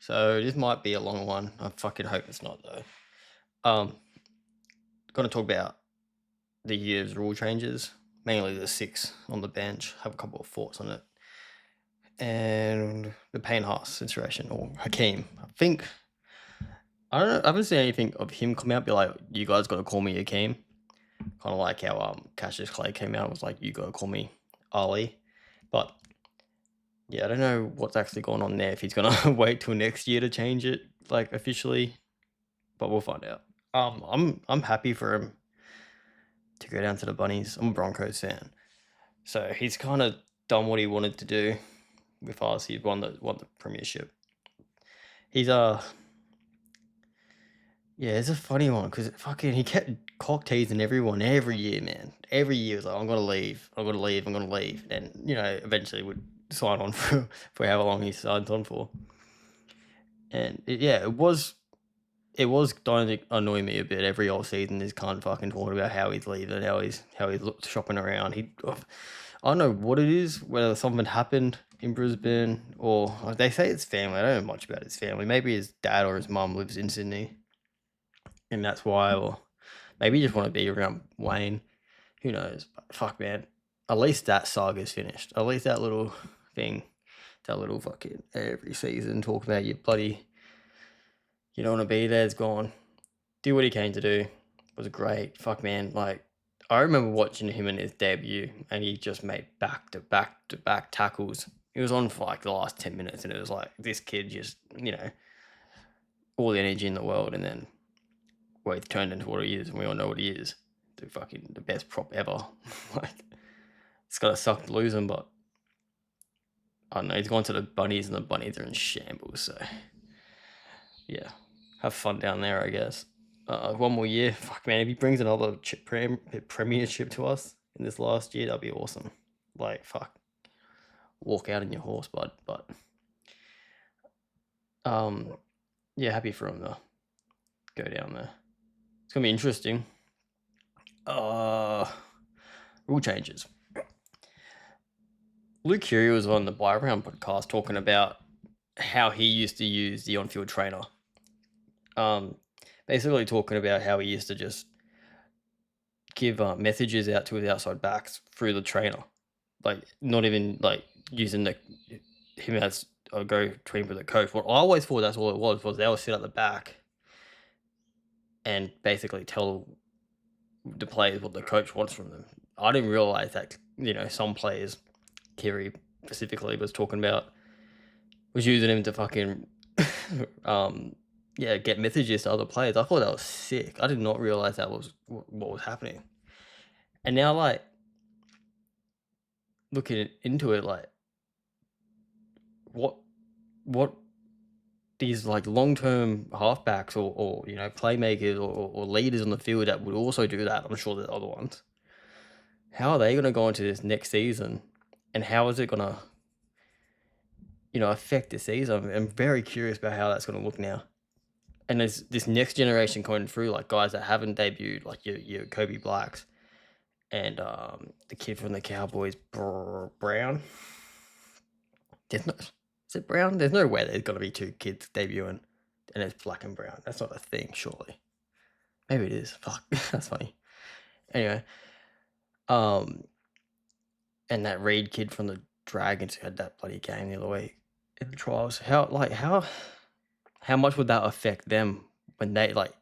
So this might be a long one. I fucking hope it's not though. Um, Going to talk about the year's rule changes, mainly the six on the bench. Have a couple of thoughts on it, and the Payne Haas situation or Hakeem. I don't know. I haven't seen anything of him come out be like, "You guys got to call me Hakeem." Kind of like how Cassius Clay came out, was like, "You got to call me Ali," but yeah, I don't know what's actually going on there. If he's gonna wait till next year to change it, like officially, but we'll find out. I'm happy for him to go down to the Bunnies. I'm a Broncos fan, so he's kind of done what he wanted to do with us. He won the premiership. He's yeah, it's a funny one because fucking he kept cock teasing everyone every year, man. Every year was like, I'm gonna leave, I'm gonna leave, I'm gonna leave, and eventually would sign on for however long he signs on for. And it was starting to annoy me a bit. Every off season is kind of fucking talking about how he's leaving, how he's shopping around. I don't know what it is, whether something happened in Brisbane or they say it's family. I don't know much about his family. Maybe his dad or his mum lives in Sydney, and that's why. Or maybe you just want to be around Wayne. Who knows? But fuck, man. At least that saga's finished. At least that little thing, that little fucking every season talk about your bloody. You don't want to be there. It's gone. Did what he came to do. It was great. Fuck, man. Like, I remember watching him in his debut, and he just made back to back to back tackles. He was on for like the last 10 minutes, and it was like this kid just, all the energy in the world, and then well, he's turned into what he is, and we all know what he is. The best prop ever. Like, it's gotta suck to lose him, but I don't know. He's gone to the Bunnies, and the Bunnies are in shambles. So yeah, have fun down there, I guess. One more year, fuck man, if he brings another premiership to us in this last year, that'd be awesome. Like, fuck, walk out in your horse, bud. But yeah, happy for him to go down there. It's gonna be interesting. Rule changes. Luke Curie was on the Buy Around podcast talking about how he used to use the on-field trainer. Basically talking about how he used to just give messages out to his outside backs through the trainer, like not even like using him as a go between with the coach. Well, I always thought that's all it was they would sit at the back and basically tell the players what the coach wants from them. I didn't realize that some players, Kiri specifically, was talking about was using him to fucking get messages to other players. I thought that was sick. I did not realize that was what was happening. And now, like, looking into it, like, what these like long-term halfbacks or playmakers or leaders on the field that would also do that. I'm sure there's other ones. How are they going to go into this next season, and how is it going to affect the season? I'm very curious about how that's going to look now. And there's this next generation coming through, like guys that haven't debuted, like your Kobe Blacks and the kid from the Cowboys, Brown. Is it Brown? There's no way there's going to be two kids debuting and it's black and brown. That's not a thing, surely. Maybe it is. Fuck, that's funny. Anyway, and that Reed kid from the Dragons who had that bloody game the other week in the trials. How much would that affect them when they like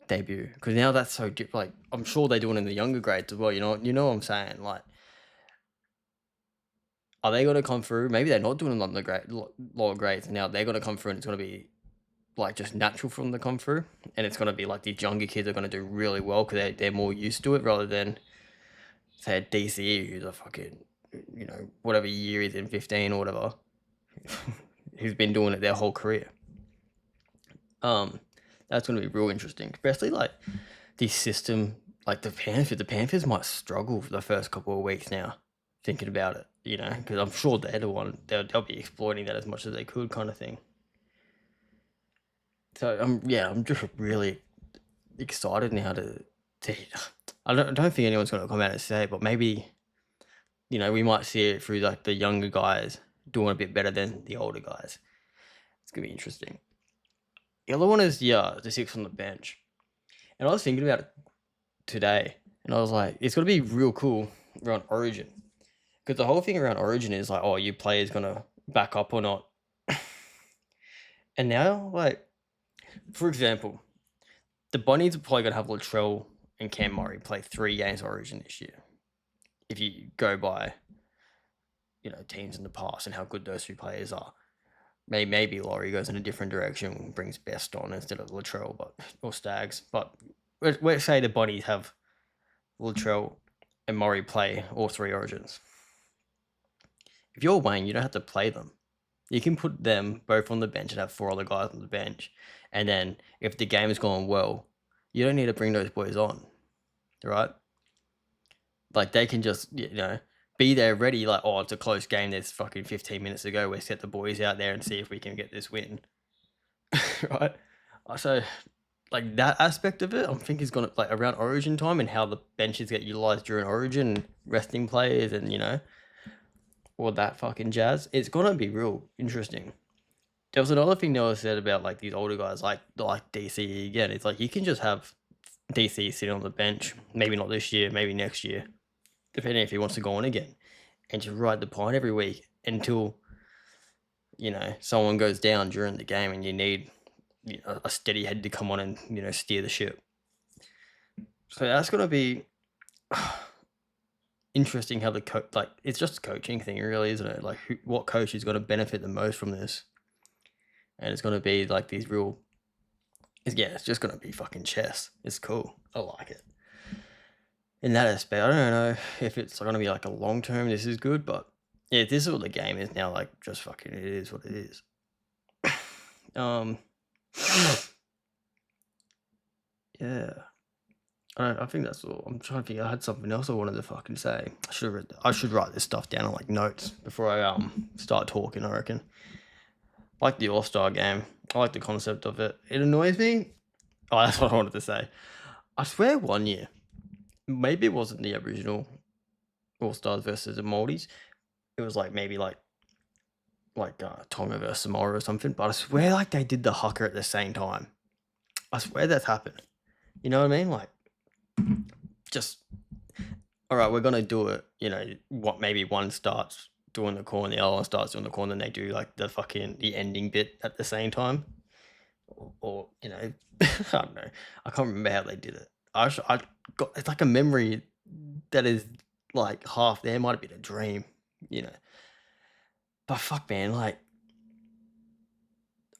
debut? Because now that's so different. Like, I'm sure they do it in the younger grades as well. You know what I'm saying? Like, are they going to come through? Maybe they're not doing it on the lower grades. Now they're going to come through, and it's going to be like just natural for them to come through, and it's going to be like these younger kids are going to do really well because they're more used to it rather than say a DCE who's a fucking whatever year he's in, 15 or whatever, who's been doing it their whole career. That's going to be real interesting, especially like this system. Like the Panthers might struggle for the first couple of weeks now, thinking about it, because I'm sure they're the one they'll be exploiting that as much as they could, kind of thing. So I'm just really excited now to. I don't think anyone's going to come out and say it, but maybe, we might see it through like the younger guys doing a bit better than the older guys. It's gonna be interesting. The other one is the six on the bench, and I was thinking about it today, and I was like, it's gonna be real cool around Origin, because the whole thing around Origin is like, oh, your player's gonna back up or not, and now like, for example, the Bunnies are probably gonna have Latrell and Cam Murray play 3 games of Origin this year. If you go by, teams in the past and how good those 3 players are. Maybe Laurie goes in a different direction and brings Best on instead of Latrell, or Stags. But let's say the Bunnies have Latrell and Murray play all 3 Origins. If you're Wayne, you don't have to play them. You can put them both on the bench and have 4 other guys on the bench. And then if the game is going well, you don't need to bring those boys on, right? Like they can just, be there ready. Like, oh, it's a close game. There's fucking 15 minutes to go. Let's get the boys out there and see if we can get this win. Right? So, like that aspect of it, I think is gonna like around Origin time and how the benches get utilized during Origin, resting players, and all that fucking jazz. It's gonna be real interesting. There was another thing Noah said about like these older guys, like DC again. It's like you can just have DC sitting on the bench, maybe not this year, maybe next year, depending if he wants to go on again, and just ride the pine every week until someone goes down during the game and you need a steady head to come on and steer the ship. So that's gonna be interesting how the it's just a coaching thing, really, isn't it? Like what coach is going to benefit the most from this? And it's going to be like these real. It's just going to be fucking chess. It's cool. I like it. In that aspect, I don't know if it's going to be like a long term. This is good, but yeah, this is what the game is now. Like, just fucking, it is what it is. Yeah. I think that's all. I'm trying to think. I had something else I wanted to fucking say. I should write this stuff down on like notes before I start talking. I reckon. Like the All-Star game. I like the concept of it. It annoys me. Oh, that's what I wanted to say. I swear one year, maybe it wasn't the original All-Stars versus the Maldives. It was like maybe like Tonga versus Samoa or something. But I swear like they did the haka at the same time. I swear that's happened. You know what I mean? Like, just all right, we're gonna do it. Maybe one starts doing the core and the other one starts doing the core, and then they do like the ending bit at the same time, or I don't know. I can't remember how they did it. I got it's like a memory that is like half there. Might have been a dream, But fuck, man, like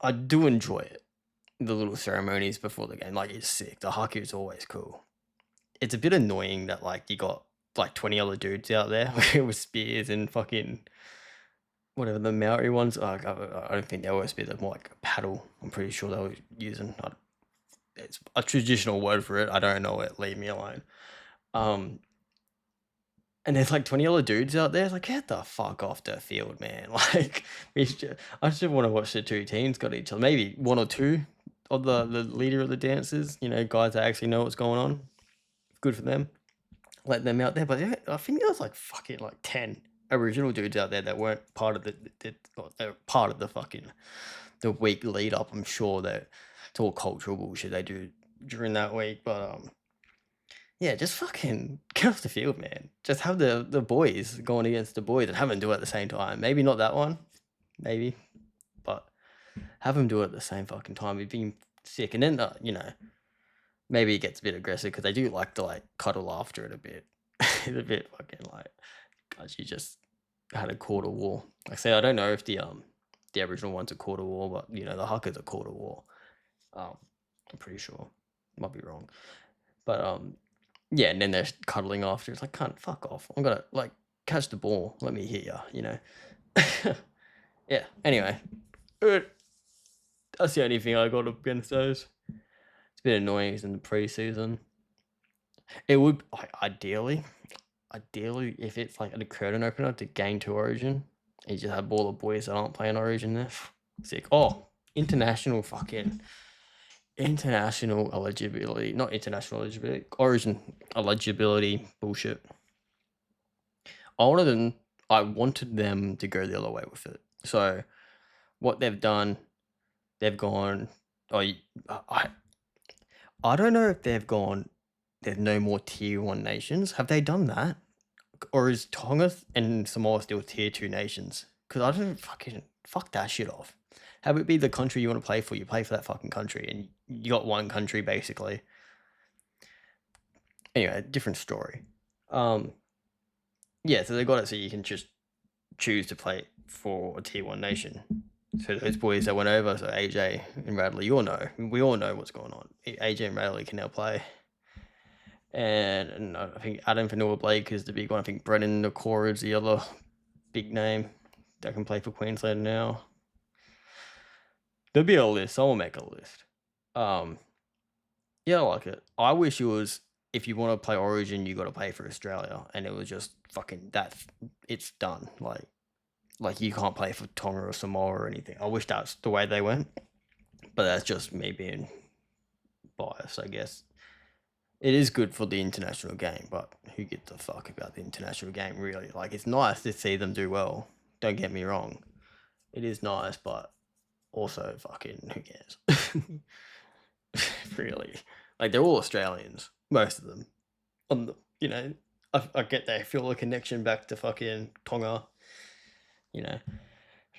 I do enjoy it. The little ceremonies before the game, like it's sick. The haka is always cool. It's a bit annoying that like you got like 20 other dudes out there with spears and fucking whatever the Maori ones. I don't think they were spears. They're more like a paddle. I'm pretty sure they were using. It's a traditional word for it. I don't know it. Leave me alone. And there's like 20 other dudes out there. It's like, get the fuck off the field, man. Like, I just want to watch the 2 teams got each other. Maybe 1 or 2 of the leader of the dancers. Guys that actually know what's going on. Good for them. Let them out there. But yeah, I think there was like fucking like 10 original dudes out there that weren't part of they're part of the week lead up. I'm sure that it's all cultural bullshit they do during that week. But yeah, just fucking get off the field, man. Just have the boys going against the boys and have them do it at the same time. Maybe not that one, maybe, but have them do it at the same fucking time. It'd be sick. And then maybe it gets a bit aggressive because they do like to like cuddle after it a bit. It's a bit fucking like, guys, you just had a quarter war. Like I say, I don't know if the Aboriginal one's a quarter war, but the haka's a quarter war. I'm pretty sure. Might be wrong, but yeah, and then they're cuddling after. It's like, cunt, fuck off. I'm gonna like catch the ball. Let me hit ya. Yeah. Anyway, that's the only thing I got against those. It's a bit annoying. It's in the preseason. It would ideally, if it's like a curtain opener to Gang 2 Origin, you just have all the boys that aren't playing Origin there. Sick. Oh, international eligibility, not international eligibility, Origin eligibility bullshit. I wanted them to go the other way with it. So what they've done they've gone. Oh, I don't know if they've gone. There's no more tier one nations. Have they done that, or is Tonga and Samoa still tier two nations? Because I don't fuck that shit off. Have it be the country you want to play for. You play for that fucking country, and you got one country basically. Anyway, different story. Yeah, so they got it so you can just choose to play for a tier one nation. So those boys that went over, so AJ and Radley, we all know what's going on. AJ and Radley can now play. And I think Adam Fanua Blake is the big one. I think Brennan Nakora is the other big name that can play for Queensland now. There'll be a list. Someone will make a list. Yeah, I like it. I wish it was, if you want to play Origin, you got to pay for Australia, and it was just fucking that. It's done. Like you can't play for Tonga or Samoa or anything. I wish that's the way they went, but that's just me being biased, I guess. It is good for the international game, but who gives a fuck about the international game, really? Like, it's nice to see them do well. Don't get me wrong. It is nice, but also fucking who cares? Really. Like, they're all Australians, most of them. I get they feel a connection back to fucking Tonga,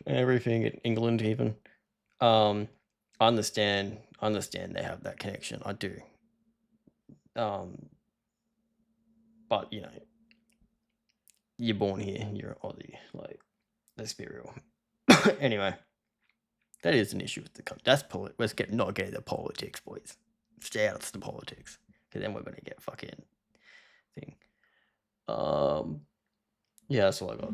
everything in England even. I understand they have that connection. I do. But you're born here, you're Aussie. Like, let's be real. Anyway, that is an issue with the country. That's let's not get into politics, boys. Stay out of the politics, because then we're gonna get fucking thing. Yeah, that's all I got.